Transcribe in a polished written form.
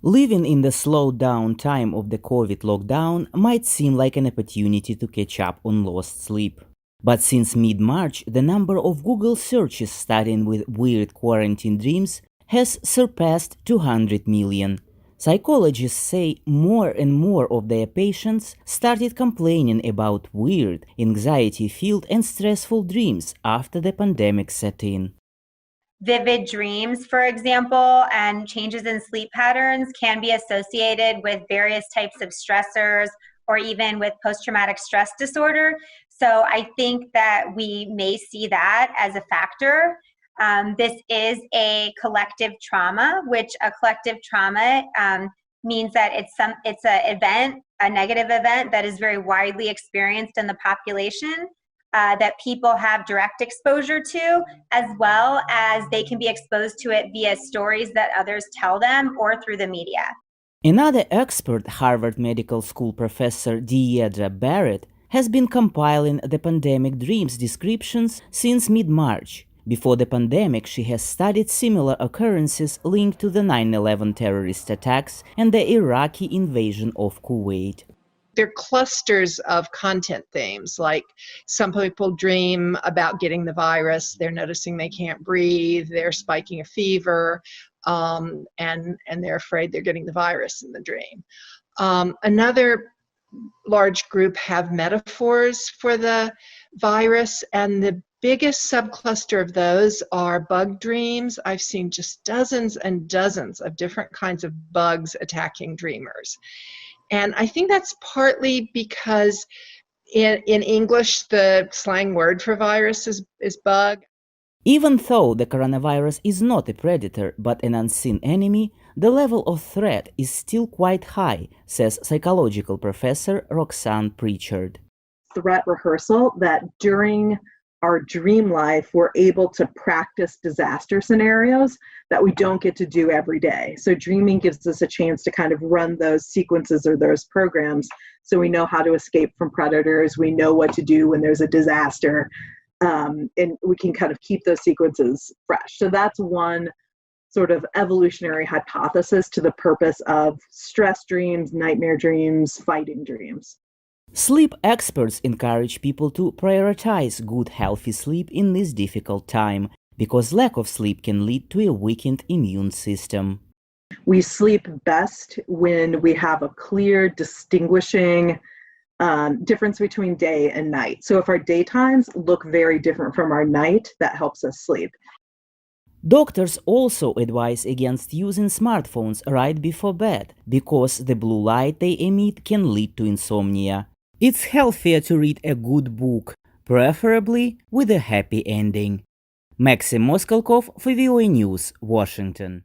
Living in the slowed down time of the COVID lockdown might seem like an opportunity to catch up on lost sleep. But since mid-March, the number of Google searches starting with weird quarantine dreams has surpassed 200 million. Psychologists say more and more of their patients started complaining about weird, anxiety-filled and stressful dreams after the pandemic set in. Vivid dreams, for example, and changes in sleep patterns can be associated with various types of stressors or even with post-traumatic stress disorder. So I think that we may see that as a factor. This is a collective trauma, which a collective trauma means that it's an event, a negative event that is very widely experienced in the population. That people have direct exposure to, as well as they can be exposed to it via stories that others tell them or through the media. Another expert, Harvard Medical School professor Deirdre Barrett, has been compiling the pandemic dreams descriptions since mid-March. Before the pandemic, she has studied similar occurrences linked to the 9/11 terrorist attacks and the Iraqi invasion of Kuwait. They're clusters of content themes, like some people dream about getting the virus, they're noticing they can't breathe, they're spiking a fever, and they're afraid they're getting the virus in the dream. Another large group have metaphors for the virus, and the biggest subcluster of those are bug dreams. I've seen just dozens and dozens of different kinds of bugs attacking dreamers. And I think that's partly because in English, the slang word for virus is bug. Even though the coronavirus is not a predator but an unseen enemy, the level of threat is still quite high, says psychological professor Roxanne Prichard. Threat rehearsal, that during our dream life, we're able to practice disaster scenarios that we don't get to do every day. So dreaming gives us a chance to kind of run those sequences or those programs so we know how to escape from predators, we know what to do when there's a disaster, and we can kind of keep those sequences fresh. So that's one sort of evolutionary hypothesis to the purpose of stress dreams, nightmare dreams, fighting dreams. Sleep experts encourage people to prioritize good, healthy sleep in this difficult time, because lack of sleep can lead to a weakened immune system. We sleep best when we have a clear, distinguishing difference between day and night. So if our daytimes look very different from our night, that helps us sleep. Doctors also advise against using smartphones right before bed, because the blue light they emit can lead to insomnia. It's healthier to read a good book, preferably with a happy ending. Maxim Moskalkov for VOA News, Washington.